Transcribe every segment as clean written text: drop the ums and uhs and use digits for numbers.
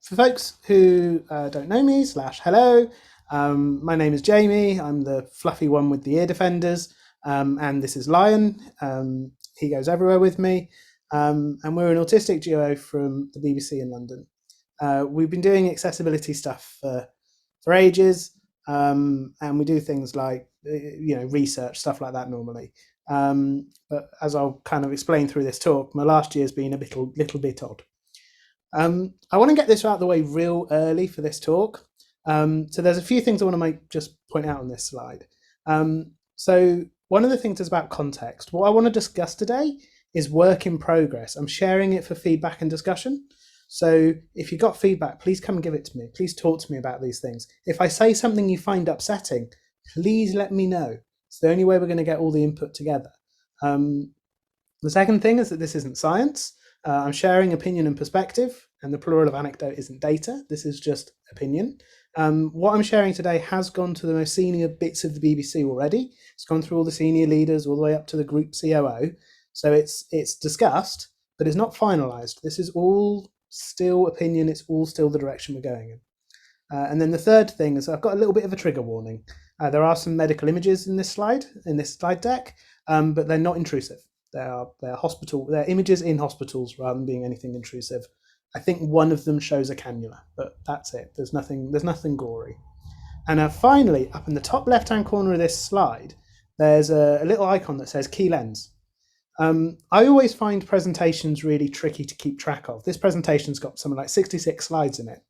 for folks who don't know me, hello, my name is Jamie. I'm the fluffy one with the ear defenders, and this is Lion. He goes everywhere with me, and we're an autistic duo from the BBC in London. We've been doing accessibility stuff for ages, and we do things like research stuff like that normally. But as I'll kind of explain through this talk, my last year's been a little bit odd. I want to get this out of the way real early for this talk. So there's a few things I want to just point out on this slide. So one of the things is about context. What I want to discuss today is work in progress. I'm sharing it for feedback and discussion. So if you've got feedback, please come and give it to me. Please talk to me about these things. If I say something you find upsetting, please let me know. It's the only way we're going to get all the input together. The second thing is that this isn't science. I'm sharing opinion and perspective, and the plural of anecdote isn't data. This is just opinion. What I'm sharing today has gone to the most senior bits of the BBC already. It's gone through all the senior leaders all the way up to the group COO. So it's discussed, but it's not finalised. This is all still opinion. It's all still the direction we're going in. And then the third thing is I've got a little bit of a trigger warning. There are some medical images in this slide deck, but they're not intrusive. They're images in hospitals rather than being anything intrusive. I think one of them shows a cannula, but that's it. There's nothing gory. And finally, up in the top left-hand corner of this slide, there's a little icon that says Key Lens. I always find presentations really tricky to keep track of. This presentation's got something like 66 slides in it.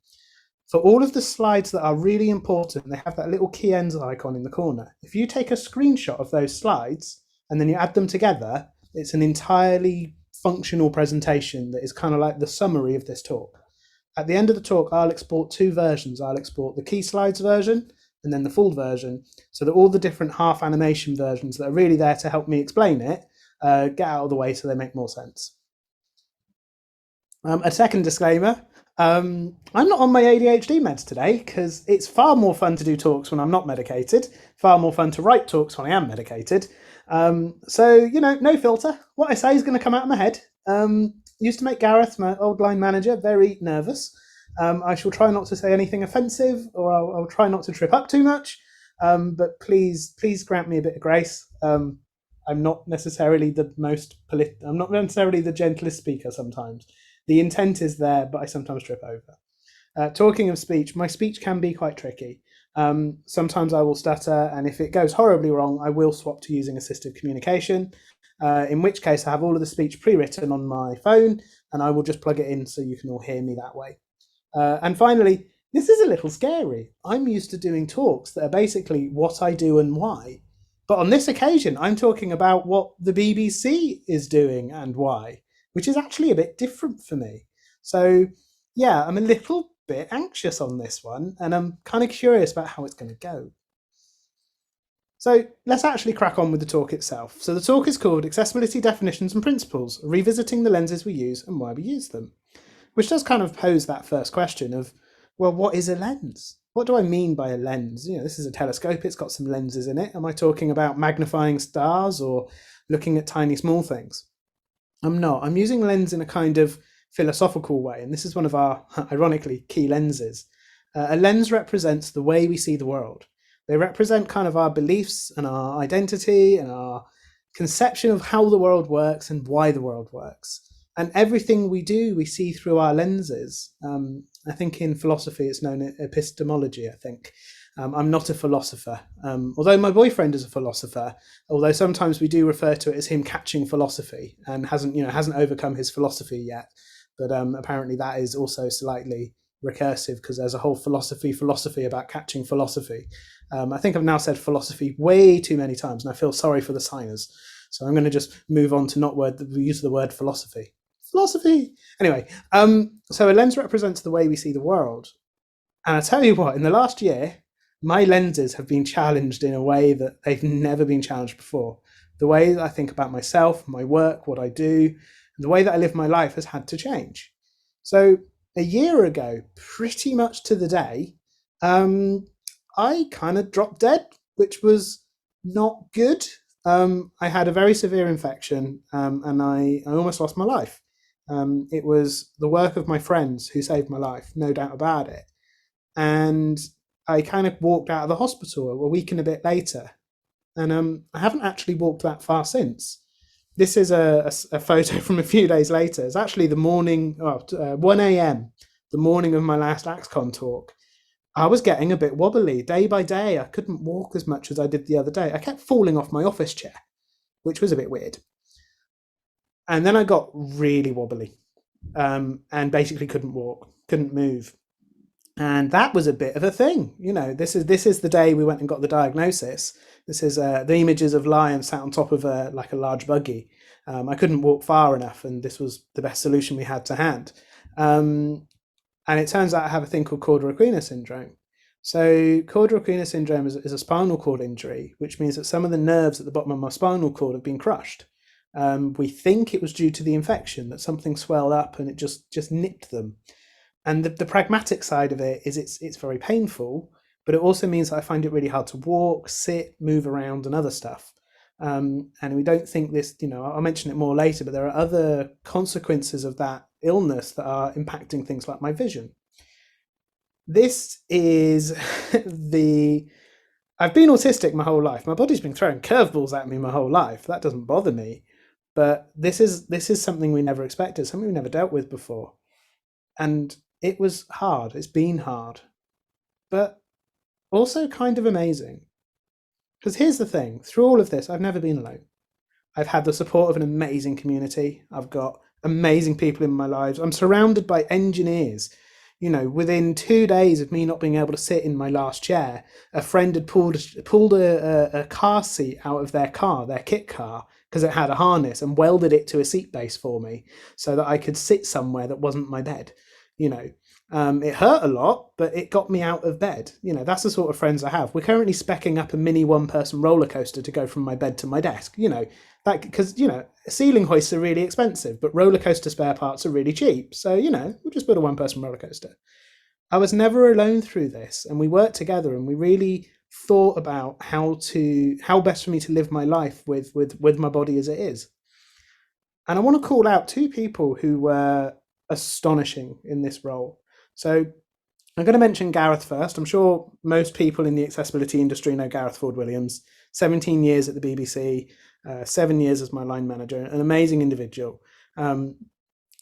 For all of the slides that are really important, they have that little key ends icon in the corner. If you take a screenshot of those slides and then you add them together, it's an entirely functional presentation that is kind of like the summary of this talk. At the end of the talk, I'll export two versions. I'll export the key slides version and then the full version, so that all the different half animation versions that are really there to help me explain it get out of the way so they make more sense. A second disclaimer, I'm not on my ADHD meds today because it's far more fun to do talks when I'm not medicated, far more fun to write talks when I am medicated. So, no filter. What I say is going to come out of my head. Used to make Gareth, my old line manager, very nervous. I shall try not to say anything offensive, or I'll try not to trip up too much. But please grant me a bit of grace. I'm not necessarily I'm not necessarily the gentlest speaker sometimes. The intent is there, but I sometimes trip over. Talking of speech, my speech can be quite tricky. Sometimes I will stutter, and if it goes horribly wrong, I will swap to using assistive communication, in which case I have all of the speech pre-written on my phone, and I will just plug it in so you can all hear me that way. And finally, this is a little scary. I'm used to doing talks that are basically what I do and why. But on this occasion, I'm talking about what the BBC is doing and why, which is actually a bit different for me. So yeah, I'm a little bit anxious on this one, and I'm kind of curious about how it's going to go. So let's actually crack on with the talk itself. So the talk is called Accessibility Definitions and Principles, Revisiting the Lenses We Use and Why We Use Them, which does kind of pose that first question of, well, what is a lens? What do I mean by a lens? This is a telescope, it's got some lenses in it. Am I talking about magnifying stars or looking at tiny small things? I'm not. I'm using lens in a kind of philosophical way, and this is one of our, ironically, key lenses. A lens represents the way we see the world. They represent kind of our beliefs and our identity and our conception of how the world works and why the world works. And everything we do, we see through our lenses. I think in philosophy, it's known as epistemology, I think. I'm not a philosopher, although my boyfriend is a philosopher, although sometimes we do refer to it as him catching philosophy and hasn't overcome his philosophy yet. But apparently that is also slightly recursive because there's a whole philosophy about catching philosophy. I think I've now said philosophy way too many times and I feel sorry for the signers. So I'm going to just move on to not use the word philosophy. Philosophy! Anyway, so a lens represents the way we see the world. And I tell you what, in the last year, my lenses have been challenged in a way that they've never been challenged before. The way that I think about myself, my work, what I do, and the way that I live my life has had to change. So a year ago, pretty much to the day, I kind of dropped dead, which was not good. I had a very severe infection and I almost lost my life. It was the work of my friends who saved my life, no doubt about it. And I kind of walked out of the hospital a week and a bit later, and I haven't actually walked that far since. This is a photo from a few days later. It's actually the morning, 1 a.m., the morning of my last AxCon talk. I was getting a bit wobbly day by day. I couldn't walk as much as I did the other day. I kept falling off my office chair, which was a bit weird. And then I got really wobbly, and basically couldn't walk, couldn't move. And that was a bit of a thing. This is the day we went and got the diagnosis. This is the images of Lion sat on top of a large buggy. I couldn't walk far enough, and this was the best solution we had to hand. And it turns out I have a thing called cauda equina syndrome. So cauda equina syndrome is a spinal cord injury, which means that some of the nerves at the bottom of my spinal cord have been crushed. We think it was due to the infection, that something swelled up and it just nipped them. And the pragmatic side of it is it's very painful, but it also means that I find it really hard to walk, sit, move around, and other stuff. And we don't think this, I'll mention it more later, but there are other consequences of that illness that are impacting things like my vision. This is I've been autistic my whole life. My body's been throwing curveballs at me my whole life. That doesn't bother me. But this is something we never expected, something we never dealt with before. And it was hard. It's been hard, but also kind of amazing. Because here's the thing, through all of this, I've never been alone. I've had the support of an amazing community. I've got amazing people in my lives. I'm surrounded by engineers. Within 2 days of me not being able to sit in my last chair, a friend had pulled a car seat out of their car, their kit car, because it had a harness, and welded it to a seat base for me so that I could sit somewhere that wasn't my bed. It hurt a lot, but it got me out of bed. That's the sort of friends I have. We're currently speccing up a mini one-person roller coaster to go from my bed to my desk. Because ceiling hoists are really expensive, but roller coaster spare parts are really cheap. So we'll just build a one-person roller coaster. I was never alone through this, and we worked together, and we really thought about how best for me to live my life with my body as it is. And I want to call out two people who were astonishing in this role. So I'm going to mention Gareth first. I'm sure most people in the accessibility industry know Gareth Ford-Williams. 17 years at the BBC, 7 years as my line manager, an amazing individual.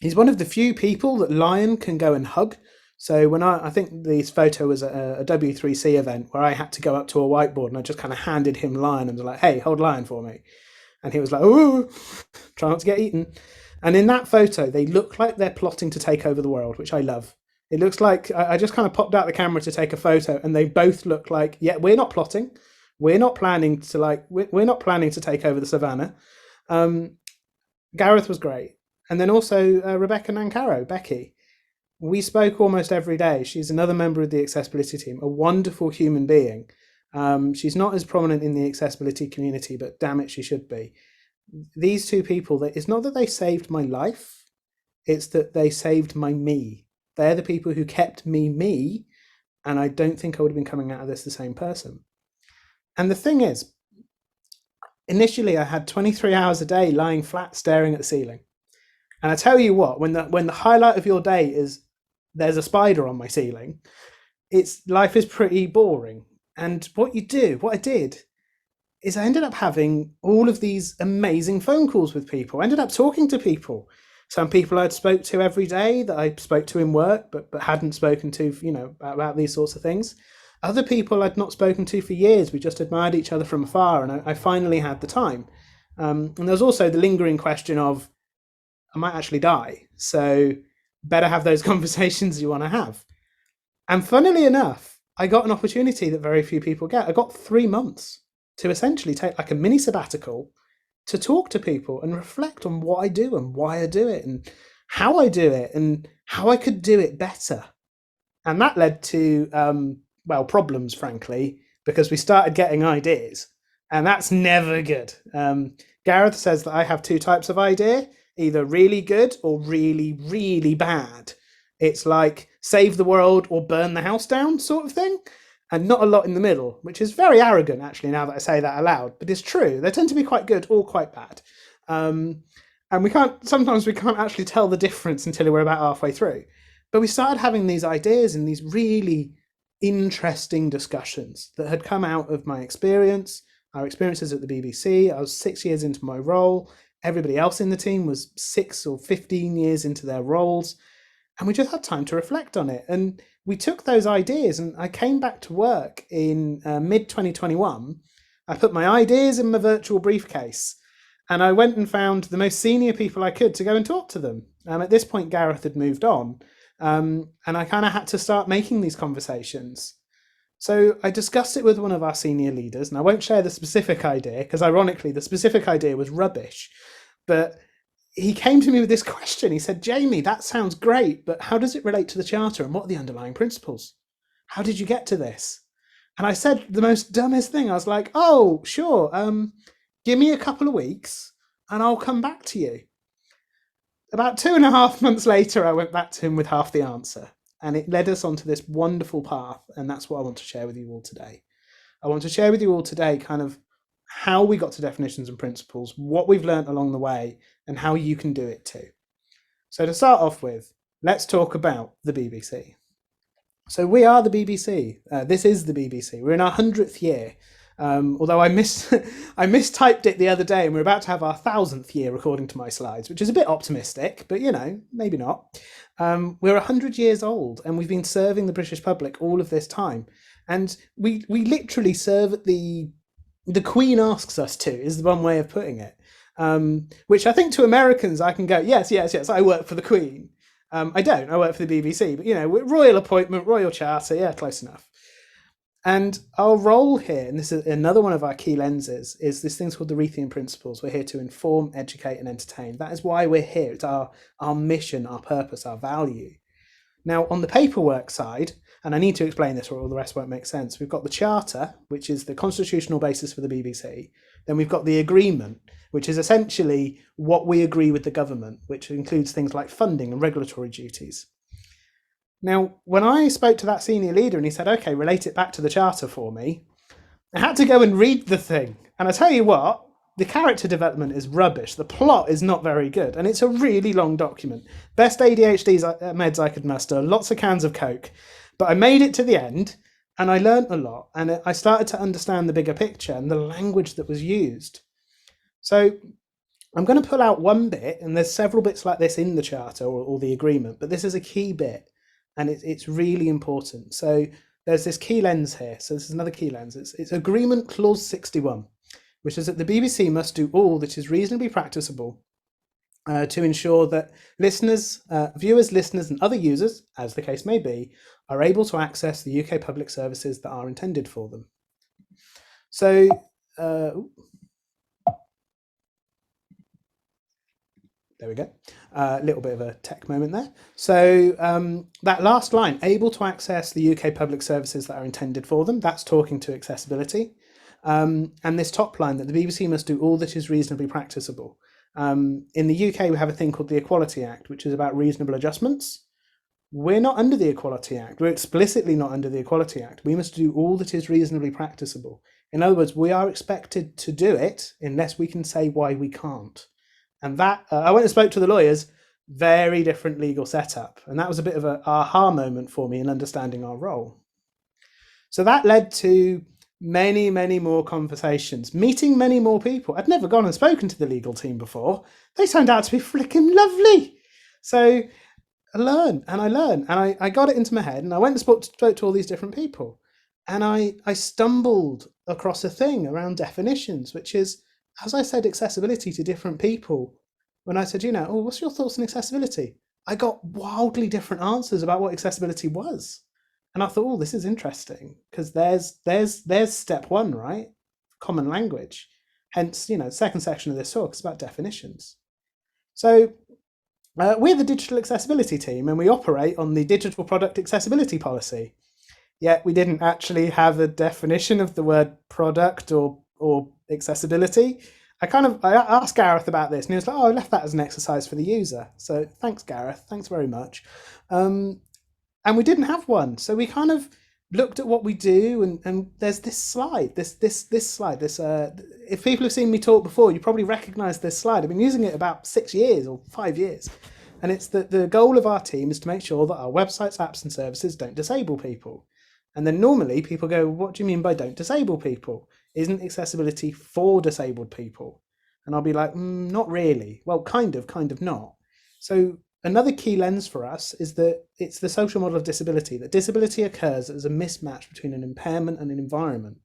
He's one of the few people that Lion can go and hug. So when I think this photo was a W3C event where I had to go up to a whiteboard and I just kind of handed him Lion and was like, hey, hold Lion for me. And he was like, ooh, try not to get eaten. And in that photo, they look like they're plotting to take over the world, which I love. It looks like I just kind of popped out the camera to take a photo, and they both look like, yeah, we're not plotting. We're not planning to take over the savannah. Gareth was great. And then also Rebecca Nancaro, Becky. We spoke almost every day. She's another member of the accessibility team, a wonderful human being. She's not as prominent in the accessibility community, but damn it, she should be. These two people, it's not that they saved my life, it's that they saved my me. They're the people who kept me, and I don't think I would have been coming out of this the same person. And the thing is, initially I had 23 hours a day lying flat staring at the ceiling. And I tell you what, when the highlight of your day is there's a spider on my ceiling, life is pretty boring. And what I did is I ended up having all of these amazing phone calls with people. I ended up talking to people. Some people I'd spoke to every day that I spoke to in work, but hadn't spoken to, about these sorts of things. Other people I'd not spoken to for years. We just admired each other from afar, and I finally had the time. And there was also the lingering question of, I might actually die, so better have those conversations you want to have. And funnily enough, I got an opportunity that very few people get. I got 3 months to essentially take like a mini sabbatical to talk to people and reflect on what I do and why I do it and how I do it and how I could do it better. And that led to, problems, frankly, because we started getting ideas, and that's never good. Gareth says that I have two types of idea, either really good or really, really bad. It's like save the world or burn the house down sort of thing, and not a lot in the middle, which is very arrogant, actually, now that I say that aloud, but it's true. They tend to be quite good or quite bad. And sometimes we can't actually tell the difference until we're about halfway through. But we started having these ideas and these really interesting discussions that had come out of my experience, our experiences at the BBC. I was 6 years into my role. Everybody else in the team was 6 or 15 years into their roles. And we just had time to reflect on it. And we took those ideas, and I came back to work in mid 2021. I put my ideas in my virtual briefcase, and I went and found the most senior people I could to go and talk to them. At this point, Gareth had moved on, and I kind of had to start making these conversations. So I discussed it with one of our senior leaders, and I won't share the specific idea because, ironically, the specific idea was rubbish. But he came to me with this question. He said, Jamie, that sounds great, but how does it relate to the Charter, and what are the underlying principles? How did you get to this? And I said the most dumbest thing. I was like, oh, sure. Give me a couple of weeks and I'll come back to you. About 2.5 months later, I went back to him with half the answer, and it led us onto this wonderful path. And that's what I want to share with you all today. I want to share with you all today kind of how we got to definitions and principles, what we've learned along the way, and how you can do it too. So to start off with, let's talk about the BBC. So we are the BBC. This is the BBC. We're in our 100th year. Although I mistyped it the other day, and we're about to have our 1,000th year according to my slides, which is a bit optimistic, but maybe not. We're 100 years old, and we've been serving the British public all of this time. And we literally serve at the Queen asks us to, is the one way of putting it. Which I think to Americans, I can go, yes, I work for the Queen. I don't, I work for the BBC, but royal appointment, royal charter, yeah, close enough. And our role here, and this is another one of our key lenses, is this thing called the Rethian Principles. We're here to inform, educate, and entertain. That is why we're here. It's our mission, our purpose, our value. Now, on the paperwork side, and I need to explain this or all the rest won't make sense, we've got the Charter, which is the constitutional basis for the BBC. Then we've got the agreement, which is essentially what we agree with the government, which includes things like funding and regulatory duties. Now, when I spoke to that senior leader and he said, okay, relate it back to the Charter for me, I had to go and read the thing. And I tell you what, the character development is rubbish. The plot is not very good. And it's a really long document. Best ADHD meds I could muster, lots of cans of Coke. But I made it to the end and I learned a lot. And I started to understand the bigger picture and the language that was used. So I'm going to pull out one bit, and there's several bits like this in the Charter or the agreement, but this is a key bit. And it's really important. So there's this key lens here. So this is another key lens. It's Agreement Clause 61, which is that the BBC must do all that is reasonably practicable to ensure that viewers, listeners, and other users, as the case may be, are able to access the UK public services that are intended for them. So, there we go. A little bit of a tech moment there. So that last line, able to access the UK public services that are intended for them, that's talking to accessibility. And this top line, that the BBC must do all that is reasonably practicable. In the UK, we have a thing called the Equality Act, which is about reasonable adjustments. We're not under the Equality Act. We're explicitly not under the Equality Act. We must do all that is reasonably practicable. In other words, we are expected to do it unless we can say why we can't. And that, I went and spoke to the lawyers, very different legal setup. And that was a bit of an aha moment for me in understanding our role. So that led to many, many more conversations, meeting many more people. I'd never gone and spoken to the legal team before. They turned out to be freaking lovely. So I learned, and I got it into my head, and I went and spoke to all these different people. And I stumbled across a thing around definitions, which is, as I said, accessibility to different people. When I said, what's your thoughts on accessibility? I got wildly different answers about what accessibility was. And I thought, this is interesting, because there's step one, right? Common language. Hence, second section of this talk is about definitions. So we're the digital accessibility team, and we operate on the digital product accessibility policy. Yet we didn't actually have a definition of the word product or accessibility. I asked Gareth about this, and he was like, I left that as an exercise for the user. So thanks, Gareth. Thanks very much. And we didn't have one. So we looked at what we do, and there's this slide, this slide, this if people have seen me talk before, you probably recognize this slide. I've been using it about 6 years or 5 years. And it's that the goal of our team is to make sure that our websites, apps, and services don't disable people. And then normally people go, what do you mean by don't disable people? Isn't accessibility for disabled people? And I'll be like, not really. Well, kind of not. So another key lens for us is that it's the social model of disability, that disability occurs as a mismatch between an impairment and an environment,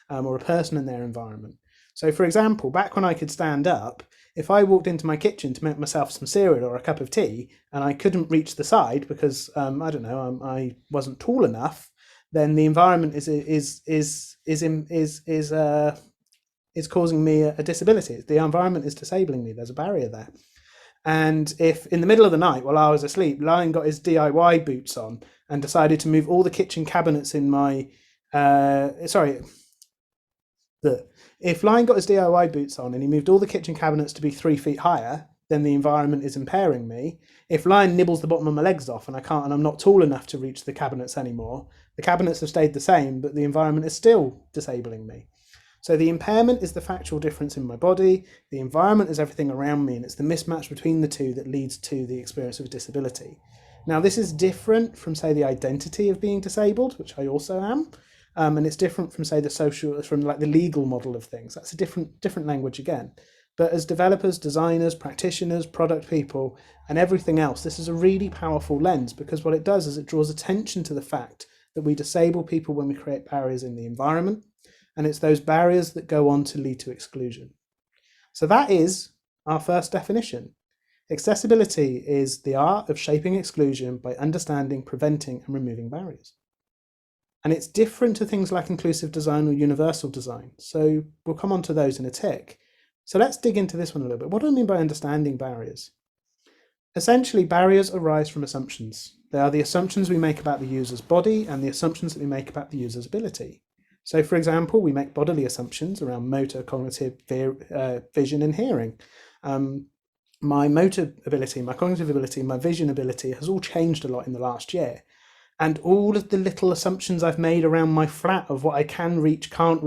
or a person and their environment. So for example, back when I could stand up, if I walked into my kitchen to make myself some cereal or a cup of tea and I couldn't reach the side because I don't know, I wasn't tall enough, then the environment is causing me a disability. The environment is disabling me. There's a barrier there. And if in the middle of the night while I was asleep, Lion got his DIY boots on and decided to move all the kitchen cabinets in my if Lion got his DIY boots on and he moved all the kitchen cabinets to be 3 feet higher, then the environment is impairing me. If Lion nibbles the bottom of my legs off and I'm not tall enough to reach the cabinets anymore, the cabinets have stayed the same, but the environment is still disabling me. So the impairment is the factual difference in my body, the environment is everything around me, and it's the mismatch between the two that leads to the experience of disability. Now, this is different from, say, the identity of being disabled, which I also am, and it's different from, say, the legal model of things. That's a different language again. But as developers, designers, practitioners, product people, and everything else, this is a really powerful lens, because what it does is it draws attention to the fact that we disable people when we create barriers in the environment, and it's those barriers that go on to lead to exclusion. So that is our first definition. Accessibility is the art of shaping exclusion by understanding, preventing, and removing barriers. And it's different to things like inclusive design or universal design. So we'll come on to those in a tick. So let's dig into this one a little bit. What do I mean by understanding barriers? Essentially, barriers arise from assumptions. They are the assumptions we make about the user's body and the assumptions that we make about the user's ability. So for example, we make bodily assumptions around motor, cognitive, vision, and hearing. My motor ability, my cognitive ability, my vision ability has all changed a lot in the last year. And all of the little assumptions I've made around my flat of what I can reach, can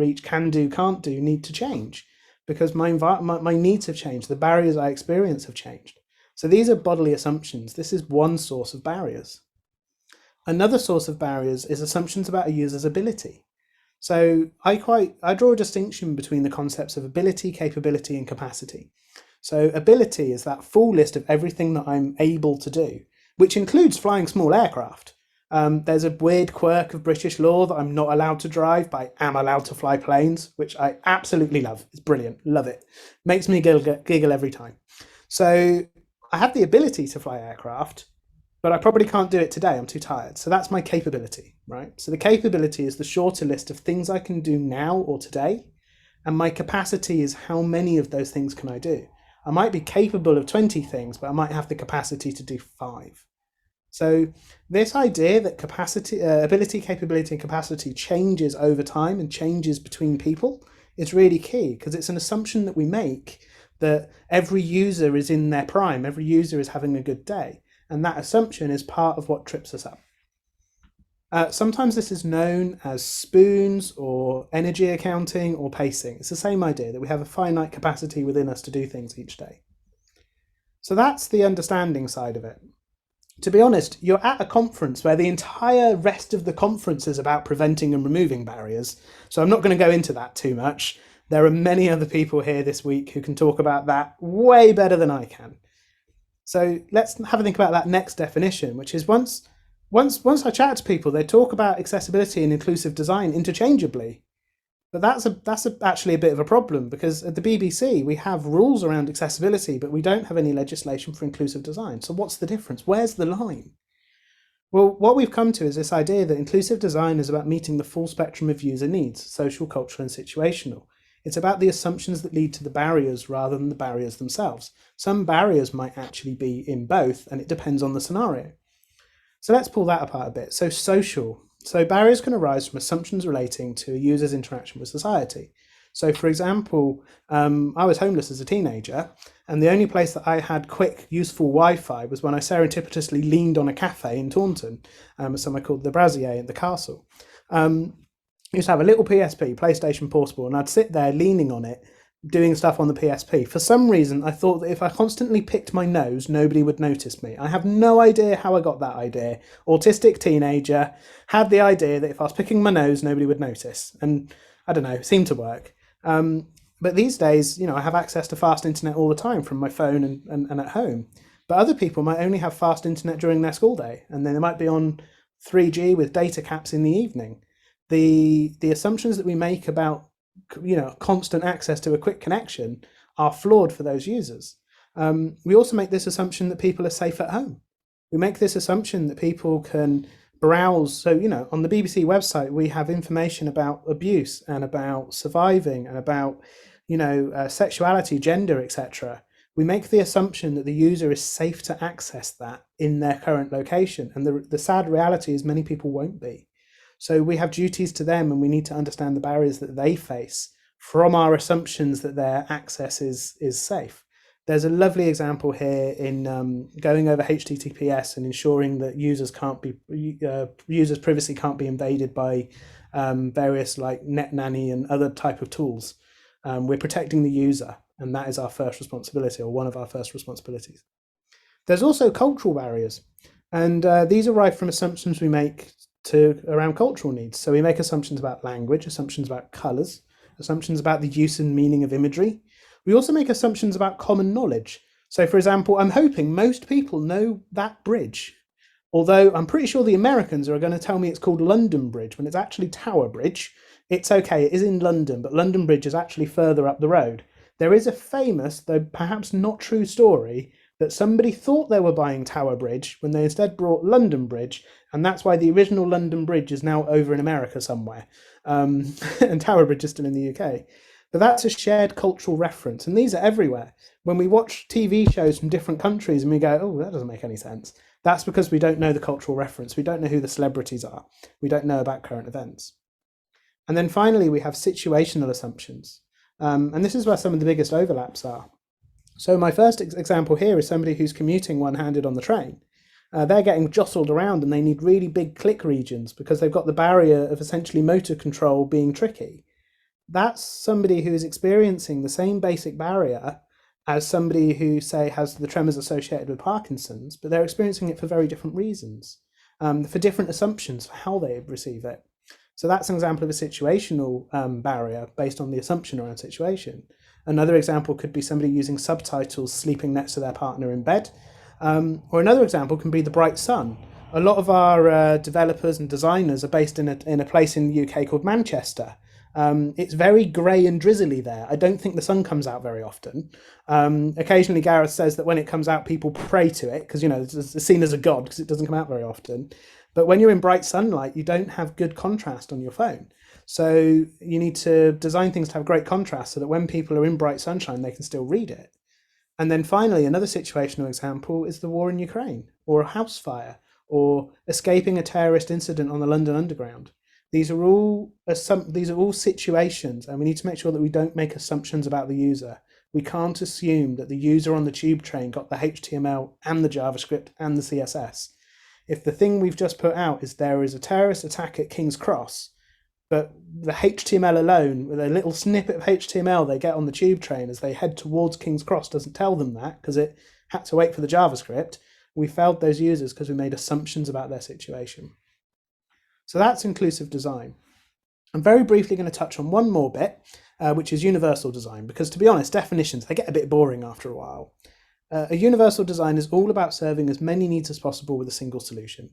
do, can't do, need to change, because my needs have changed. The barriers I experience have changed. So these are bodily assumptions. This is one source of barriers. Another source of barriers is assumptions about a user's ability. So I draw a distinction between the concepts of ability, capability, and capacity. So ability is that full list of everything that I'm able to do, which includes flying small aircraft. There's a weird quirk of British law that I'm not allowed to drive, but I am allowed to fly planes, which I absolutely love. It's brilliant. Love it. Makes me giggle every time. So I have the ability to fly aircraft, but I probably can't do it today. I'm too tired. So that's my capability, right? So the capability is the shorter list of things I can do now or today. And my capacity is how many of those things can I do? I might be capable of 20 things, but I might have the capacity to do 5. So this idea that ability, capability, and capacity changes over time and changes between people is really key, because it's an assumption that we make that every user is in their prime, every user is having a good day. And that assumption is part of what trips us up. Sometimes this is known as spoons or energy accounting or pacing. It's the same idea that we have a finite capacity within us to do things each day. So that's the understanding side of it. To be honest, you're at a conference where the entire rest of the conference is about preventing and removing barriers. So I'm not going to go into that too much. There are many other people here this week who can talk about that way better than I can. So let's have a think about that next definition, which is once I chat to people, they talk about accessibility and inclusive design interchangeably. But that's actually a bit of a problem, because at the BBC we have rules around accessibility, but we don't have any legislation for inclusive design. So what's the difference? Where's the line? Well, what we've come to is this idea that inclusive design is about meeting the full spectrum of user needs, social, cultural, and situational. It's about the assumptions that lead to the barriers rather than the barriers themselves. Some barriers might actually be in both, and it depends on the scenario. So let's pull that apart a bit. So social. So barriers can arise from assumptions relating to a user's interaction with society. So for example, I was homeless as a teenager, and the only place that I had quick, useful Wi-Fi was when I serendipitously leaned on a cafe in Taunton, somewhere called the Brasier at the Castle. I used to have a little PSP, PlayStation Portable, and I'd sit there leaning on it, doing stuff on the PSP. For some reason, I thought that if I constantly picked my nose, nobody would notice me. I have no idea how I got that idea. Autistic teenager, had the idea that if I was picking my nose, nobody would notice. And I don't know, it seemed to work. But these days, I have access to fast internet all the time from my phone and at home. But other people might only have fast internet during their school day, and then they might be on 3G with data caps in the evening. The assumptions that we make about constant access to a quick connection are flawed for those users. We also make this assumption that people are safe at home. We make this assumption that people can browse. So, on the BBC website, we have information about abuse and about surviving and about, sexuality, gender, etc. We make the assumption that the user is safe to access that in their current location. And the sad reality is many people won't be. So we have duties to them, and we need to understand the barriers that they face from our assumptions that their access is safe. There's a lovely example here in going over HTTPS and ensuring that users' privacy can't be invaded by various like NetNanny and other type of tools. We're protecting the user, and that is our first responsibility, or one of our first responsibilities. There's also cultural barriers, and these arise from assumptions we make around cultural needs. So we make assumptions about language, assumptions about colours, assumptions about the use and meaning of imagery. We also make assumptions about common knowledge. So for example, I'm hoping most people know that bridge, although I'm pretty sure the Americans are going to tell me it's called London Bridge when it's actually Tower Bridge. It's okay, it is in London, but London Bridge is actually further up the road. There is a famous, though perhaps not true, story that somebody thought they were buying Tower Bridge when they instead brought London Bridge, and that's why the original London Bridge is now over in America somewhere, and Tower Bridge is still in the UK. But that's a shared cultural reference, and these are everywhere. When we watch TV shows from different countries and we go, oh, that doesn't make any sense, that's because we don't know the cultural reference. We don't know who the celebrities are. We don't know about current events. And then finally, we have situational assumptions. And this is where some of the biggest overlaps are. So my first example here is somebody who's commuting one-handed on the train. They're getting jostled around and they need really big click regions because they've got the barrier of essentially motor control being tricky. That's somebody who is experiencing the same basic barrier as somebody who, say, has the tremors associated with Parkinson's, but they're experiencing it for very different reasons, for different assumptions for how they receive it. So that's an example of a situational barrier based on the assumption around situation. Another example could be somebody using subtitles sleeping next to their partner in bed. Or another example can be the bright sun. A lot of our developers and designers are based in a place in the UK called Manchester. It's very grey and drizzly there. I don't think the sun comes out very often. Occasionally Gareth says that when it comes out, people pray to it because, it's seen as a god because it doesn't come out very often. But when you're in bright sunlight, you don't have good contrast on your phone. So you need to design things to have great contrast so that when people are in bright sunshine, they can still read it. And then finally, another situational example is the war in Ukraine, or a house fire, or escaping a terrorist incident on the London Underground. These are all situations, and we need to make sure that we don't make assumptions about the user. We can't assume that the user on the tube train got the HTML and the JavaScript and the CSS. If the thing we've just put out is there is a terrorist attack at King's Cross, but the HTML alone, with a little snippet of HTML they get on the tube train as they head towards King's Cross, doesn't tell them that because it had to wait for the JavaScript, we failed those users because we made assumptions about their situation. So that's inclusive design. I'm very briefly going to touch on one more bit, which is universal design, because to be honest, definitions, they get a bit boring after a while. A universal design is all about serving as many needs as possible with a single solution.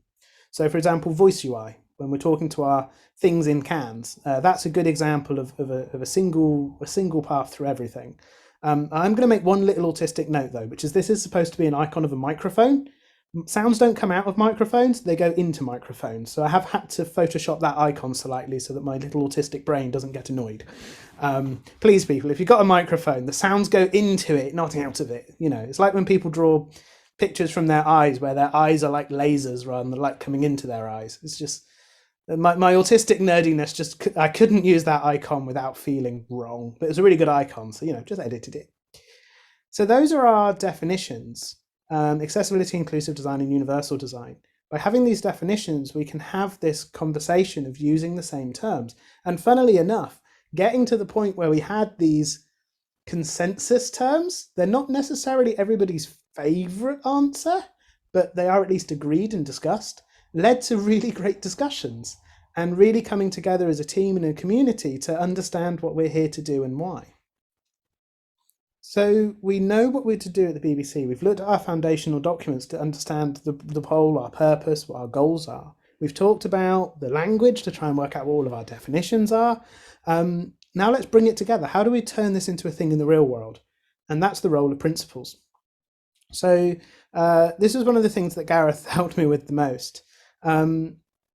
So for example, Voice UI, when we're talking to our things in cans, that's a good example of a single path through everything. I'm going to make one little autistic note though, which is this is supposed to be an icon of a microphone. Sounds don't come out of microphones, they go into microphones. So I have had to Photoshop that icon slightly so that my little autistic brain doesn't get annoyed. Please people, if you've got a microphone, the sounds go into it, not out of it. It's like when people draw pictures from their eyes where their eyes are like lasers rather than light coming into their eyes. It's just, my autistic nerdiness, I couldn't use that icon without feeling wrong. But it was a really good icon, so, just edited it. So those are our definitions. Accessibility, inclusive design, and universal design. By having these definitions, we can have this conversation of using the same terms. And funnily enough, getting to the point where we had these consensus terms, they're not necessarily everybody's favorite answer, but they are at least agreed and discussed, led to really great discussions and really coming together as a team and a community to understand what we're here to do and why. So we know what we're to do at the BBC. We've looked at our foundational documents to understand the whole, our purpose, what our goals are. We've talked about the language to try and work out what all of our definitions are. Now let's bring it together. How do we turn this into a thing in the real world? And that's the role of principles. So this is one of the things that Gareth helped me with the most.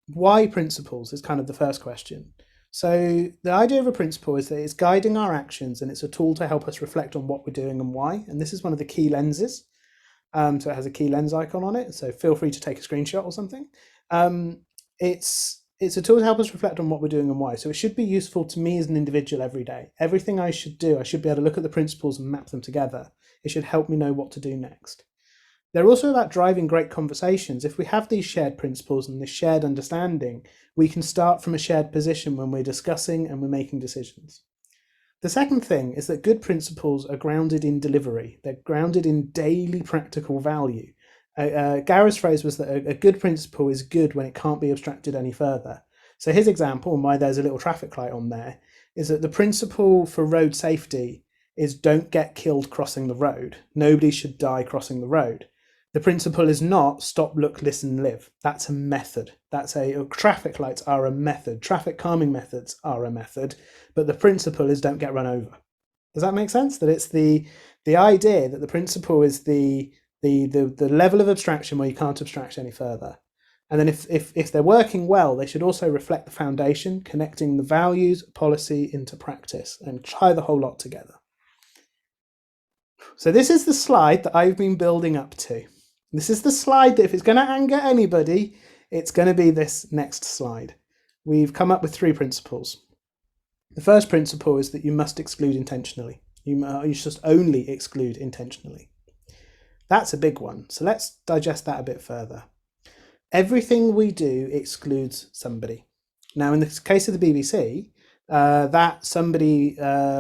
Why principles is kind of the first question. So the idea of a principle is that it's guiding our actions and it's a tool to help us reflect on what we're doing and why. And this is one of the key lenses. So it has a key lens icon on it. So feel free to take a screenshot or something. It's a tool to help us reflect on what we're doing and why. So it should be useful to me as an individual every day. Everything I should do, I should be able to look at the principles and map them together. It should help me know what to do next. They're also about driving great conversations. If we have these shared principles and this shared understanding, we can start from a shared position when we're discussing and we're making decisions. The second thing is that good principles are grounded in delivery. They're grounded in daily practical value. Gareth's phrase was that a good principle is good when it can't be abstracted any further. So his example, and why there's a little traffic light on there, is that the principle for road safety is don't get killed crossing the road. Nobody should die crossing the road. The principle is not stop, look, listen, live. That's a method. Traffic lights are a method. Traffic calming methods are a method, but the principle is don't get run over. Does that make sense? That it's the idea that the principle is the level of abstraction where you can't abstract any further. And then if they're working well, they should also reflect the foundation, connecting the values, policy into practice and tie the whole lot together. So this is the slide that I've been building up to. This is the slide that if it's going to anger anybody, it's going to be this next slide. We've come up with 3 principles. The first principle is that you must exclude intentionally. You should only exclude intentionally. That's a big one. So let's digest that a bit further. Everything we do excludes somebody. Now, in the case of the BBC, that somebody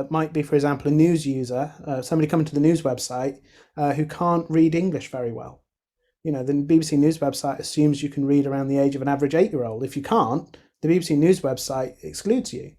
might be, for example, a news user, somebody coming to the news website who can't read English very well. You know, the BBC News website assumes you can read around the age of an average 8-year-old. If you can't, the BBC News website excludes you.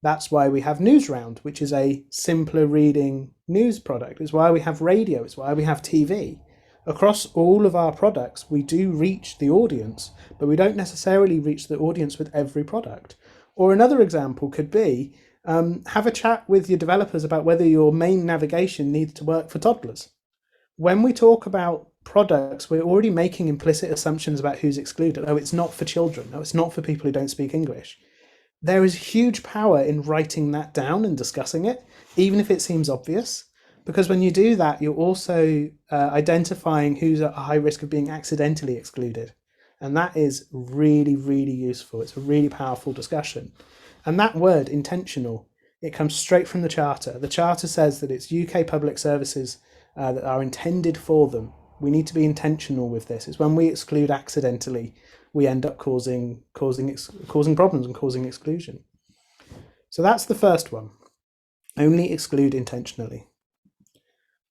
That's why we have Newsround, which is a simpler reading news product. It's why we have radio. It's why we have TV. Across all of our products, we do reach the audience, but we don't necessarily reach the audience with every product. Or another example could be, have a chat with your developers about whether your main navigation needs to work for toddlers. When we talk about products, we're already making implicit assumptions about who's excluded. Oh, it's not for children. Oh, it's not for people who don't speak English. There is huge power in writing that down and discussing it, even if it seems obvious, because when you do that, you're also identifying who's at a high risk of being accidentally excluded. And that is really, really useful. It's a really powerful discussion. And that word, intentional, it comes straight from the Charter. The Charter says that it's UK public services that are intended for them. We need to be intentional with this. It's when we exclude accidentally, we end up causing problems and causing exclusion. So that's the first one. Only exclude intentionally.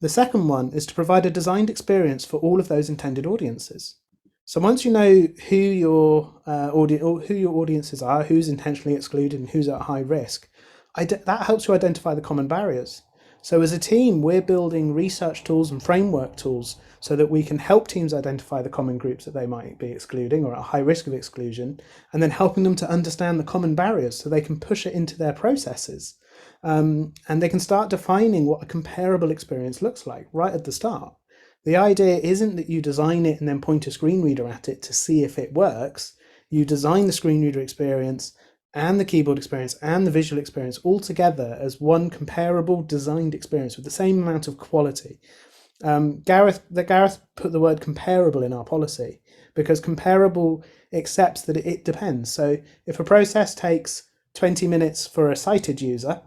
The second one is to provide a designed experience for all of those intended audiences. So once you know who your audiences are, who's intentionally excluded and who's at high risk, that helps you identify the common barriers. So as a team, we're building research tools and framework tools so that we can help teams identify the common groups that they might be excluding or at high risk of exclusion, and then helping them to understand the common barriers so they can push it into their processes. And they can start defining what a comparable experience looks like right at the start. The idea isn't that you design it and then point a screen reader at it to see if it works. You design the screen reader experience and the keyboard experience and the visual experience all together as one comparable designed experience with the same amount of quality. Gareth put the word comparable in our policy because comparable accepts that it depends. So if a process takes 20 minutes for a sighted user,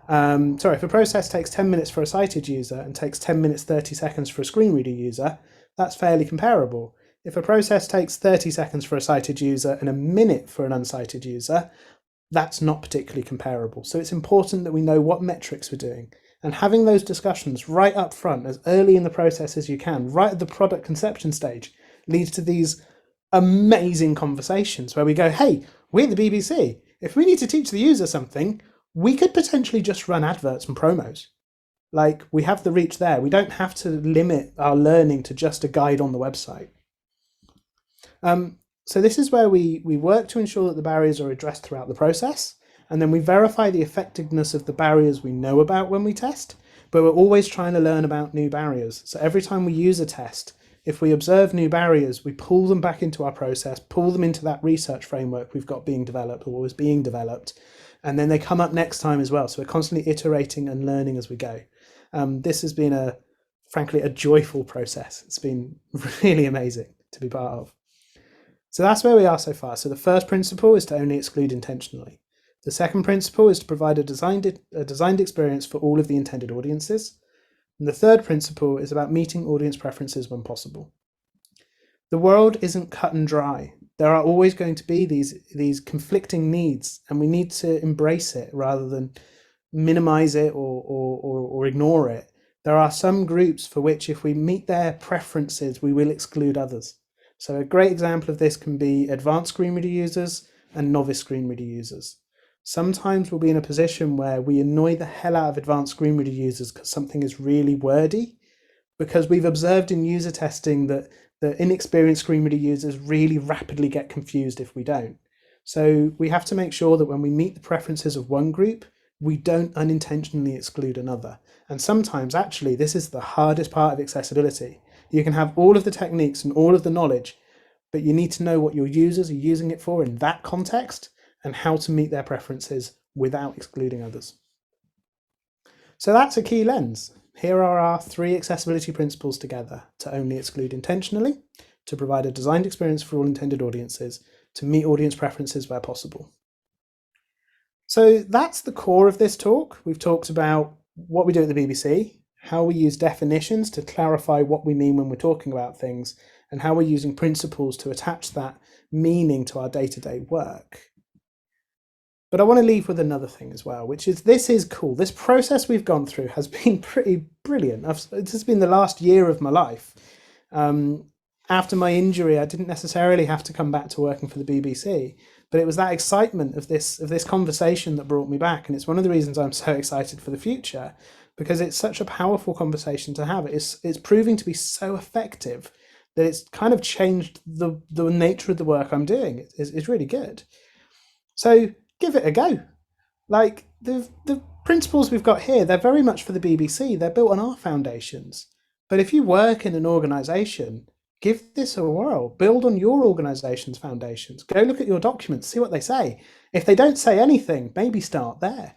if a process takes 10 minutes for a sighted user and takes 10 minutes 30 seconds for a screen reader user, that's fairly comparable. If a process takes 30 seconds for a sighted user and a minute for an unsighted user, that's not particularly comparable. So it's important that we know what metrics we're doing. And having those discussions right up front, as early in the process as you can, right at the product conception stage, leads to these amazing conversations where we go, hey, we're the BBC. If we need to teach the user something, we could potentially just run adverts and promos. Like, we have the reach there. We don't have to limit our learning to just a guide on the website. So this is where we work to ensure that the barriers are addressed throughout the process, and then we verify the effectiveness of the barriers we know about when we test, but we're always trying to learn about new barriers. So every time we use a test, if we observe new barriers, we pull them back into our process, pull them into that research framework we've got being developed or is being developed, and then they come up next time as well. So we're constantly iterating and learning as we go. This has been frankly, a joyful process. It's been really amazing to be part of. So that's where we are so far. So the first principle is to only exclude intentionally. The second principle is to provide a designed experience for all of the intended audiences. And the third principle is about meeting audience preferences when possible. The world isn't cut and dry. There are always going to be these conflicting needs, and we need to embrace it rather than minimize it or ignore it. There are some groups for which, if we meet their preferences, we will exclude others. So a great example of this can be advanced screen reader users and novice screen reader users. Sometimes we'll be in a position where we annoy the hell out of advanced screen reader users because something is really wordy, because we've observed in user testing that the inexperienced screen reader users really rapidly get confused if we don't. So we have to make sure that when we meet the preferences of one group, we don't unintentionally exclude another. And sometimes, actually, this is the hardest part of accessibility. You can have all of the techniques and all of the knowledge, but you need to know what your users are using it for in that context and how to meet their preferences without excluding others. So that's a key lens. Here are our 3 accessibility principles together: to only exclude intentionally, to provide a designed experience for all intended audiences, to meet audience preferences where possible. So that's the core of this talk. We've talked about what we do at the BBC, how we use definitions to clarify what we mean when we're talking about things, and how we're using principles to attach that meaning to our day-to-day work. But I want to leave with another thing as well, which is this is cool. This process we've gone through has been pretty brilliant. This has been the last year of my life. After my injury, I didn't necessarily have to come back to working for the BBC, but it was that excitement of this conversation that brought me back. And it's one of the reasons I'm so excited for the future, because it's such a powerful conversation to have. It's proving to be so effective that it's kind of changed the nature of the work I'm doing. It's really good. So give it a go. Like the principles we've got here, they're very much for the BBC. They're built on our foundations. But if you work in an organisation, give this a whirl. Build on your organisation's foundations. Go look at your documents, see what they say. If they don't say anything, maybe start there.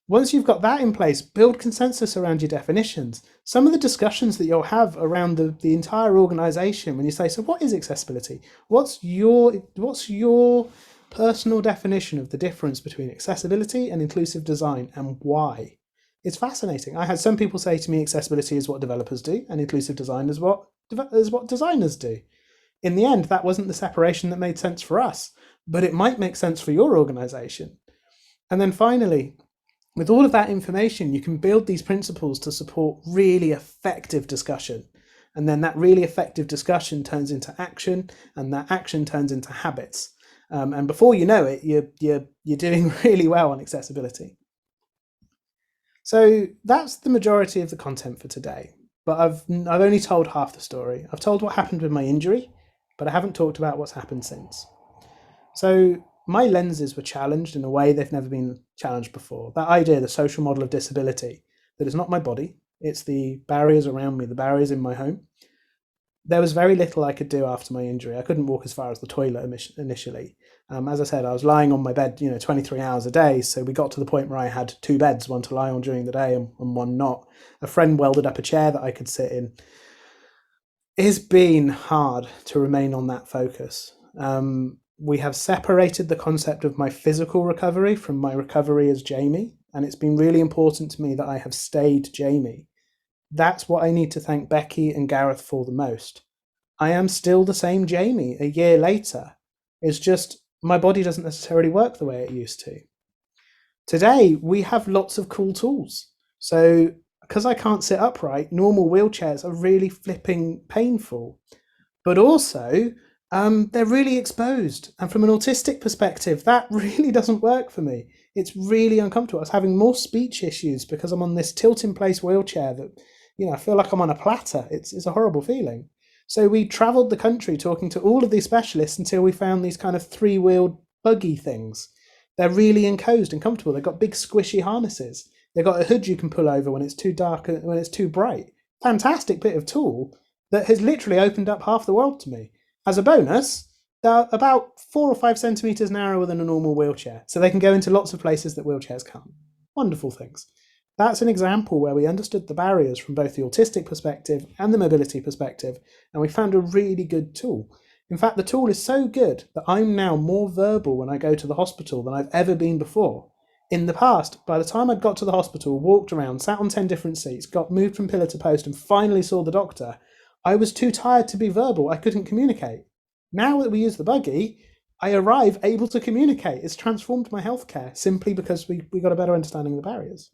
Once you've got that in place, build consensus around your definitions. Some of the discussions that you'll have around the entire organisation when you say, so what is accessibility? What's your personal definition of the difference between accessibility and inclusive design, and why? It's fascinating. I had some people say to me, accessibility is what developers do and inclusive design is what designers do. In the end, that wasn't the separation that made sense for us, but it might make sense for your organisation. And then finally, with all of that information, you can build these principles to support really effective discussion. And then that really effective discussion turns into action, and that action turns into habits. And before you know it, you're doing really well on accessibility. So that's the majority of the content for today. But I've only told half the story. I've told what happened with my injury, but I haven't talked about what's happened since. So my lenses were challenged in a way they've never been challenged before. That idea, the social model of disability, that it's not my body, it's the barriers around me, the barriers in my home. There was very little I could do after my injury. I couldn't walk as far as the toilet initially. As I said, I was lying on my bed, 23 hours a day. So we got to the point where I had 2 beds, one to lie on during the day and one not. A friend welded up a chair that I could sit in. It's been hard to remain on that focus. We have separated the concept of my physical recovery from my recovery as Jamie, and it's been really important to me that I have stayed Jamie. That's what I need to thank Becky and Gareth for the most. I am still the same Jamie a year later. It's just my body doesn't necessarily work the way it used to. Today, we have lots of cool tools. So, because I can't sit upright, normal wheelchairs are really flipping painful. But also, they're really exposed. And from an autistic perspective, that really doesn't work for me. It's really uncomfortable. I was having more speech issues because I'm on this tilt in place wheelchair that, I feel like I'm on a platter. It's a horrible feeling. So we traveled the country talking to all of these specialists until we found these kind of three-wheeled buggy things. They're really enclosed and comfortable. They've got big squishy harnesses. They've got a hood you can pull over when it's too dark and when it's too bright. Fantastic bit of tool that has literally opened up half the world to me. As a bonus, they're about 4 or 5 centimeters narrower than a normal wheelchair, so they can go into lots of places that wheelchairs can't. Wonderful things. That's an example where we understood the barriers from both the autistic perspective and the mobility perspective, and we found a really good tool. In fact, the tool is so good that I'm now more verbal when I go to the hospital than I've ever been before. In the past, by the time I'd got to the hospital, walked around, sat on 10 different seats, got moved from pillar to post, and finally saw the doctor, I was too tired to be verbal. I couldn't communicate. Now that we use the buggy, I arrive able to communicate. It's transformed my healthcare simply because we got a better understanding of the barriers.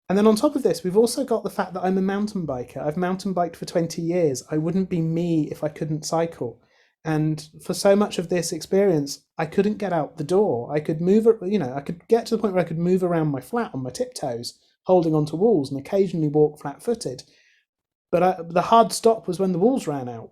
And then on top of this, we've also got the fact that I'm a mountain biker. I've mountain biked for 20 years. I wouldn't be me if I couldn't cycle. And for so much of this experience, I couldn't get out the door. I could move, I could get to the point where I could move around my flat on my tiptoes, holding onto walls and occasionally walk flat-footed. But the hard stop was when the walls ran out.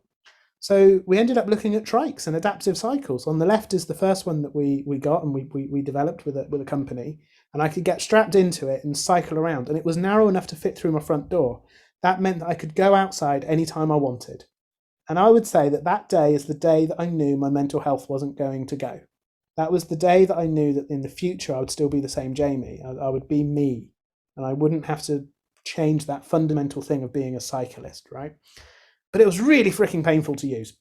So we ended up looking at trikes and adaptive cycles. On the left is the first one that we got and we developed with a company. And I could get strapped into it and cycle around. And it was narrow enough to fit through my front door. That meant that I could go outside anytime I wanted. And I would say that that day is the day that I knew my mental health wasn't going to go. That was the day that I knew that in the future I would still be the same Jamie. I would be me. And I wouldn't have to change that fundamental thing of being a cyclist, right? But it was really freaking painful to use.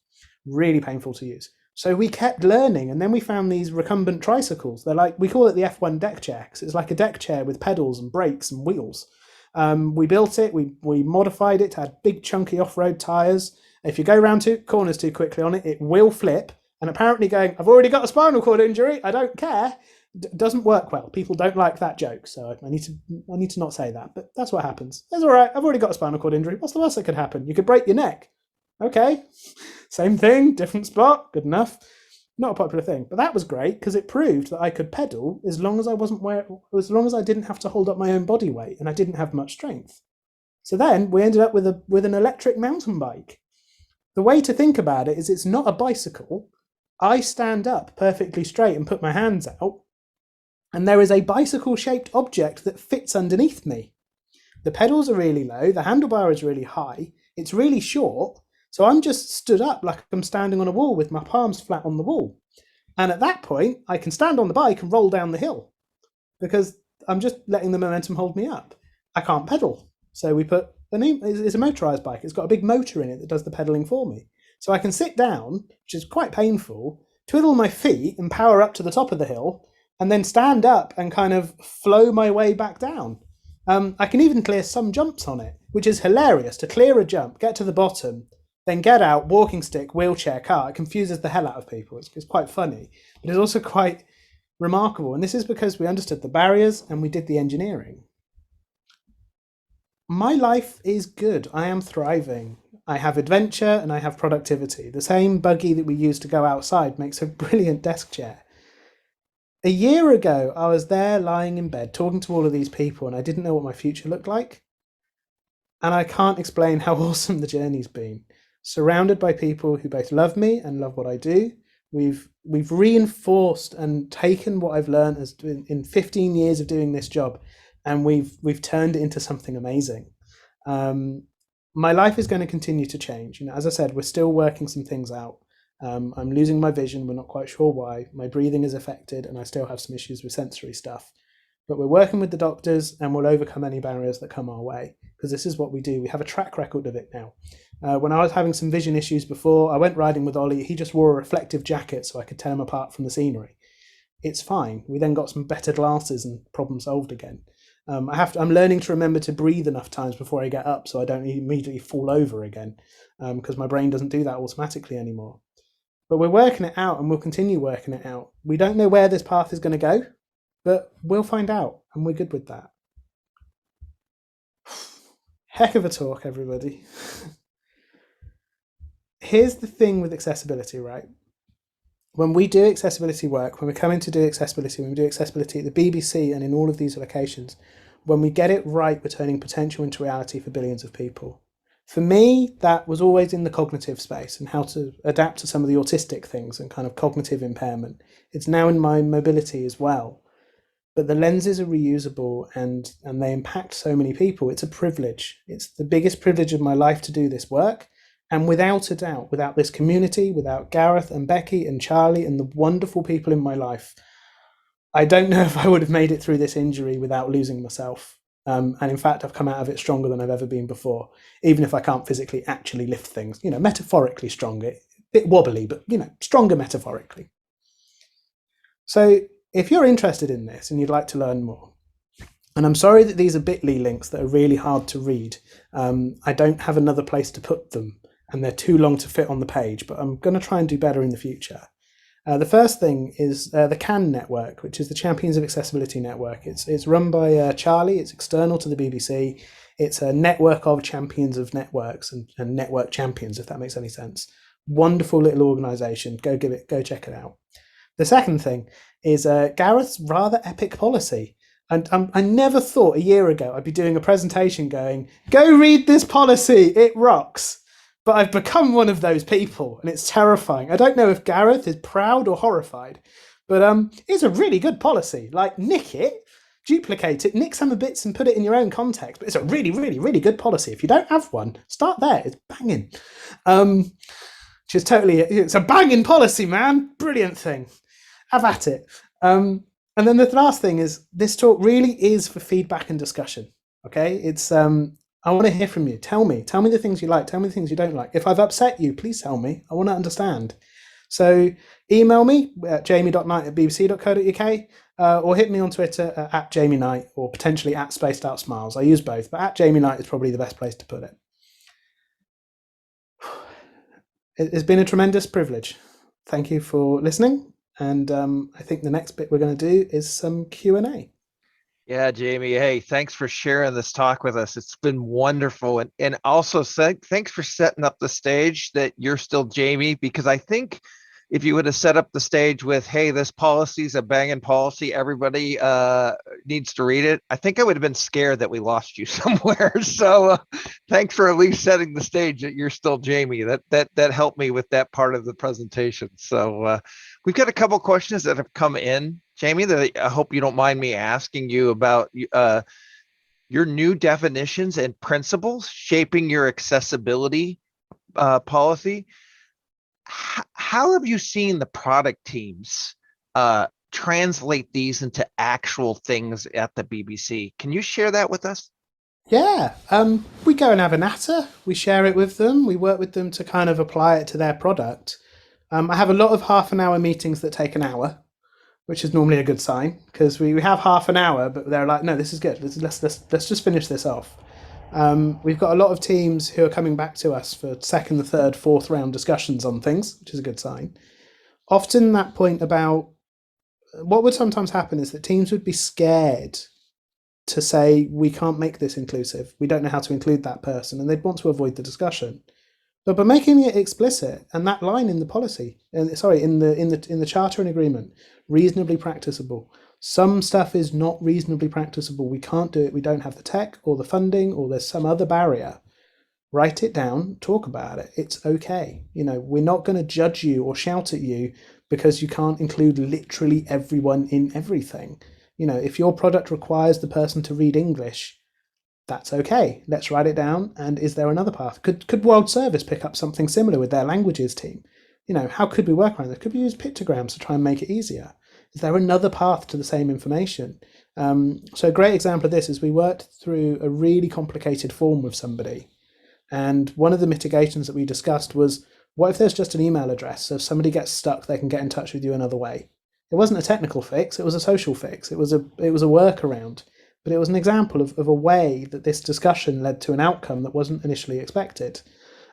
Really painful to use. So we kept learning, and then we found these recumbent tricycles. They're like, we call it the F1 deck chair, because it's like a deck chair with pedals and brakes and wheels. We built it, we modified it to have big chunky off-road tyres. If you go around 2 corners too quickly on it, it will flip. And apparently going, I've already got a spinal cord injury, I don't care, doesn't work well. People don't like that joke, so I need to not say that. But that's what happens. That's all right. I've already got a spinal cord injury. What's the worst that could happen? You could break your neck. Okay, same thing, different spot, good enough. Not a popular thing, but that was great because it proved that I could pedal as long as I didn't have to hold up my own body weight and I didn't have much strength. So then we ended up with an electric mountain bike. The way to think about it is it's not a bicycle. I stand up perfectly straight and put my hands out, and there is a bicycle-shaped object that fits underneath me. The pedals are really low, the handlebar is really high, it's really short, so I'm just stood up like I'm standing on a wall with my palms flat on the wall. And at that point, I can stand on the bike and roll down the hill because I'm just letting the momentum hold me up. I can't pedal. So we put it's a motorized bike. It's got a big motor in it that does the pedaling for me. So I can sit down, which is quite painful, twiddle my feet and power up to the top of the hill, and then stand up and kind of flow my way back down. I can even clear some jumps on it, which is hilarious. To clear a jump, get to the bottom, then get out, walking stick, wheelchair, car. It confuses the hell out of people. It's quite funny, but it's also quite remarkable. And this is because we understood the barriers and we did the engineering. My life is good. I am thriving. I have adventure and I have productivity. The same buggy that we use to go outside makes a brilliant desk chair. A year ago, I was there lying in bed talking to all of these people and I didn't know what my future looked like. And I can't explain how awesome the journey's been. Surrounded by people who both love me and love what I do. We've reinforced and taken what I've learned as in 15 years of doing this job, and we've turned it into something amazing. My life is going to continue to change. As I said, we're still working some things out. I'm losing my vision. We're not quite sure why. My breathing is affected, and I still have some issues with sensory stuff. But we're working with the doctors, and we'll overcome any barriers that come our way, because this is what we do. We have a track record of it now. When I was having some vision issues before, I went riding with Ollie. He just wore a reflective jacket so I could tell him apart from the scenery. It's fine. We then got some better glasses and problem solved again. I'm learning to remember to breathe enough times before I get up, so I don't immediately fall over again, because my brain doesn't do that automatically anymore. But we're working it out, and we'll continue working it out. We don't know where this path is going to go, but we'll find out, and we're good with that. Heck of a talk, everybody. Here's the thing with accessibility, right? When we do accessibility work, when we're coming to do accessibility, when we do accessibility at the BBC and in all of these locations, when we get it right, we're turning potential into reality for billions of people. For me, that was always in the cognitive space and how to adapt to some of the autistic things and kind of cognitive impairment. It's now in my mobility as well. But the lenses are reusable and they impact so many people. It's a privilege. It's the biggest privilege of my life to do this work. And without a doubt, without this community, without Gareth and Becky and Charlie and the wonderful people in my life, I don't know if I would have made it through this injury without losing myself. And in fact, I've come out of it stronger than I've ever been before, even if I can't physically actually lift things, metaphorically stronger, a bit wobbly, but, stronger metaphorically. So if you're interested in this and you'd like to learn more, and I'm sorry that these are bit.ly links that are really hard to read. I don't have another place to put them and they're too long to fit on the page, but I'm going to try and do better in the future. The first thing is the CAN network, which is the Champions of Accessibility Network. It's run by Charlie. It's external to the BBC. It's a network of champions of networks and network champions, if that makes any sense. Wonderful little organisation. Go check it out. The second thing is Gareth's rather epic policy. And I never thought a year ago I'd be doing a presentation going, go read this policy, it rocks. But I've become one of those people, and it's terrifying. I don't know if Gareth is proud or horrified, but it's a really good policy. Like, nick it, duplicate it, nick some of the bits and put it in your own context. But it's a really, really, really good policy. If you don't have one, start there. It's banging. It's a banging policy, man. Brilliant thing. Have at it. And then the last thing is, this talk really is for feedback and discussion. Okay, it's I want to hear from you. Tell me the things you like. Tell me the things you don't like. If I've upset you, please tell me. I want to understand. So email me at jamie.knight@bbc.co.uk or hit me on Twitter at Jamie Knight or potentially at Spaced Out Smiles. I use both, but at Jamie Knight is probably the best place to put it. It's been a tremendous privilege. Thank you for listening. And I think the next bit we're going to do is some Q&A. Yeah, Jamie. Hey, thanks for sharing this talk with us. It's been wonderful. And also thanks for setting up the stage that you're still Jamie, because I think if you would have set up the stage with, hey, this policy is a banging policy, everybody needs to read it, I think I would have been scared that we lost you somewhere. So thanks for at least setting the stage that you're still Jamie. That helped me with that part of the presentation. So we've got a couple questions that have come in, Jamie, that I hope you don't mind me asking you about your new definitions and principles shaping your accessibility policy. How have you seen the product teams translate these into actual things at the BBC? Can you share that with us? Yeah, we go and have a natter. We share it with them. We work with them to kind of apply it to their product. I have a lot of half-an-hour meetings that take an hour, which is normally a good sign, because we have half an hour, but they're like, no, this is good. Let's just finish this off. We've got a lot of teams who are coming back to us for second, the third, fourth round discussions on things, which is a good sign. Often that point about what would sometimes happen is that teams would be scared to say, we can't make this inclusive. We don't know how to include that person, and they'd want to avoid the discussion. But by making it explicit, and that line in the policy, in the charter and agreement, reasonably practicable. Some stuff is not reasonably practicable. We can't do it. We don't have the tech or the funding, or there's some other barrier. Write it down, talk about it. It's okay. We're not going to judge you or shout at you because you can't include literally everyone in everything. If your product requires the person to read English, that's okay. Let's write it down. And is there another path? Could World Service pick up something similar with their languages team? How could we work around this? Could we use pictograms to try and make it easier? Is there another path to the same information? So a great example of this is we worked through a really complicated form with somebody. And one of the mitigations that we discussed was, what if there's just an email address? So if somebody gets stuck, they can get in touch with you another way. It wasn't a technical fix. It was a social fix. It was a workaround. but it was an example of a way that this discussion led to an outcome that wasn't initially expected.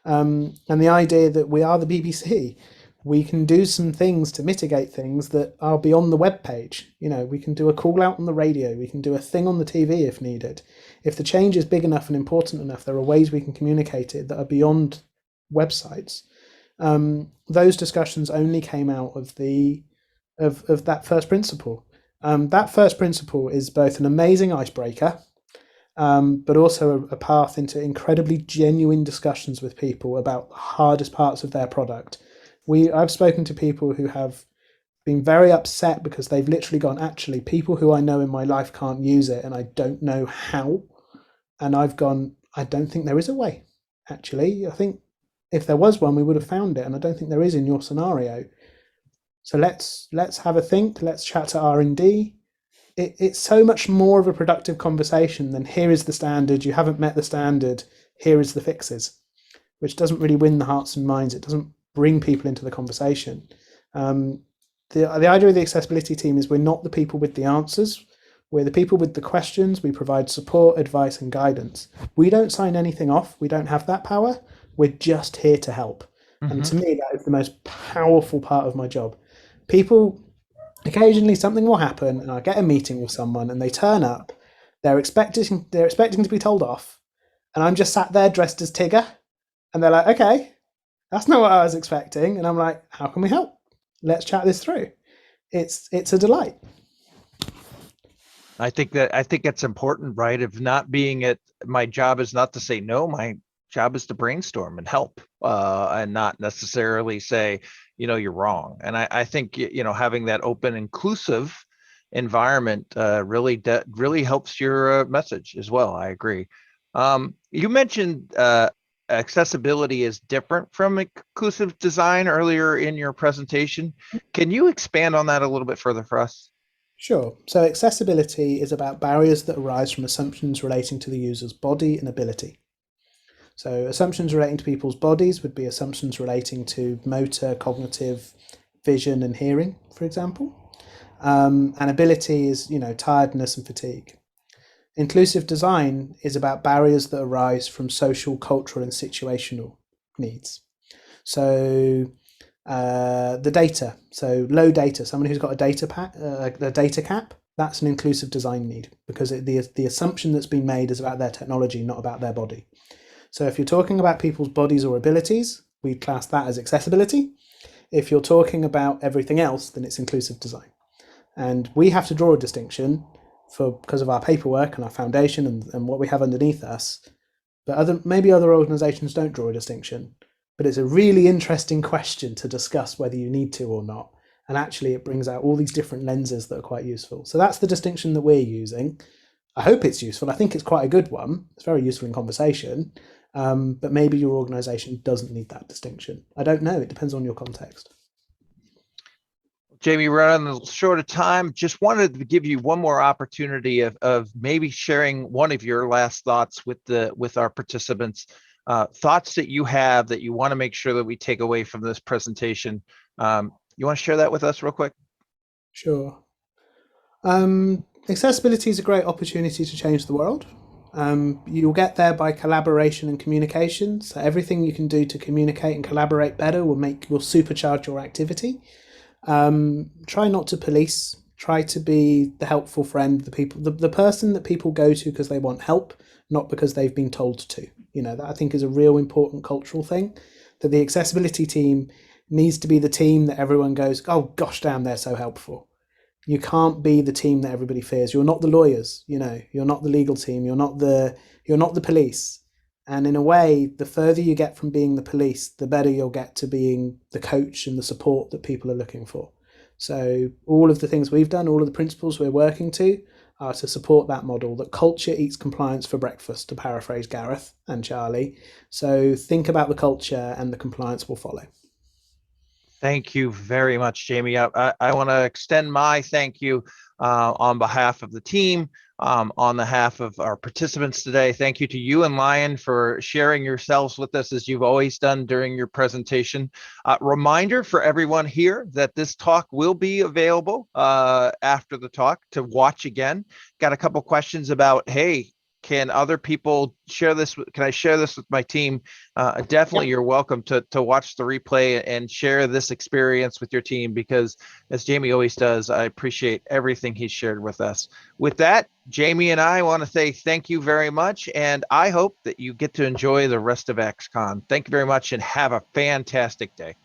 And the idea that we are the BBC, we can do some things to mitigate things that are beyond the web page. We can do a call out on the radio, we can do a thing on the TV if needed. If the change is big enough and important enough, there are ways we can communicate it that are beyond websites. Those discussions only came out of that first principle. That first principle is both an amazing icebreaker, but also a path into incredibly genuine discussions with people about the hardest parts of their product. I've spoken to people who have been very upset because they've literally gone, actually, people who I know in my life can't use it and I don't know how. And I've gone, I don't think there is a way, actually. I think if there was one, we would have found it. And I don't think there is in your scenario. So let's have a think. Let's chat to R&D. It's so much more of a productive conversation than here is the standard, you haven't met the standard, here is the fixes, which doesn't really win the hearts and minds. It doesn't bring people into the conversation. The idea of the accessibility team is we're not the people with the answers. We're the people with the questions. We provide support, advice, and guidance. We don't sign anything off. We don't have that power. We're just here to help. And to me, that is the most powerful part of my job. People, occasionally something will happen and I get a meeting with someone and they turn up, they're expecting to be told off, and I'm just sat there dressed as Tigger, and they're like, okay, that's not what I was expecting. And I'm like, how can we help? Let's chat this through. It's a delight. I think it's important, right? Of not being my job is not to say no, my job is to brainstorm and help, and not necessarily say, you're wrong. And I think, having that open, inclusive environment really helps your message as well. I agree. You mentioned accessibility is different from inclusive design earlier in your presentation. Can you expand on that a little bit further for us? Sure. So accessibility is about barriers that arise from assumptions relating to the user's body and ability. So assumptions relating to people's bodies would be assumptions relating to motor, cognitive, vision, and hearing, for example. And ability is, tiredness and fatigue. Inclusive design is about barriers that arise from social, cultural, and situational needs. So the data, so low data, someone who's got a data cap, that's an inclusive design need, because the assumption that's been made is about their technology, not about their body. So if you're talking about people's bodies or abilities, we class that as accessibility. If you're talking about everything else, then it's inclusive design. And we have to draw a distinction because of our paperwork and our foundation and what we have underneath us. But maybe other organizations don't draw a distinction. But it's a really interesting question to discuss whether you need to or not. And actually, it brings out all these different lenses that are quite useful. So that's the distinction that we're using. I hope it's useful. I think it's quite a good one. It's very useful in conversation. But maybe your organization doesn't need that distinction. I don't know. It depends on your context. Jamie, we're on a short of time. Just wanted to give you one more opportunity of maybe sharing one of your last thoughts with our participants. Thoughts that you have that you want to make sure that we take away from this presentation. You want to share that with us real quick? Sure. Accessibility is a great opportunity to change the world. You'll get there by collaboration and communication. So everything you can do to communicate and collaborate better will supercharge your activity. Try not to police. Try to be the helpful friend, the person that people go to because they want help, not because they've been told to. That I think is a real important cultural thing, that the accessibility team needs to be the team that everyone goes, oh gosh damn, they're so helpful. You can't be the team that everybody fears. You're not the lawyers, you're not the legal team, you're not the police. And in a way, the further you get from being the police, the better you'll get to being the coach and the support that people are looking for. So all of the things we've done, all of the principles we're working to are to support that model, that culture eats compliance for breakfast, to paraphrase Gareth and Charlie. So think about the culture and the compliance will follow. Thank you very much, Jamie. I want to extend my thank you on behalf of the team, on behalf of our participants today. Thank you to you and Lion for sharing yourselves with us as you've always done during your presentation. Reminder for everyone here that this talk will be available after the talk to watch again. Got a couple questions about, hey, can other people share this? Can I share this with my team? Definitely, Yep. you're welcome to watch the replay and share this experience with your team because, as Jamie always does, I appreciate everything he's shared with us. With that, Jamie and I want to say thank you very much, and I hope that you get to enjoy the rest of XCon. Thank you very much, and have a fantastic day.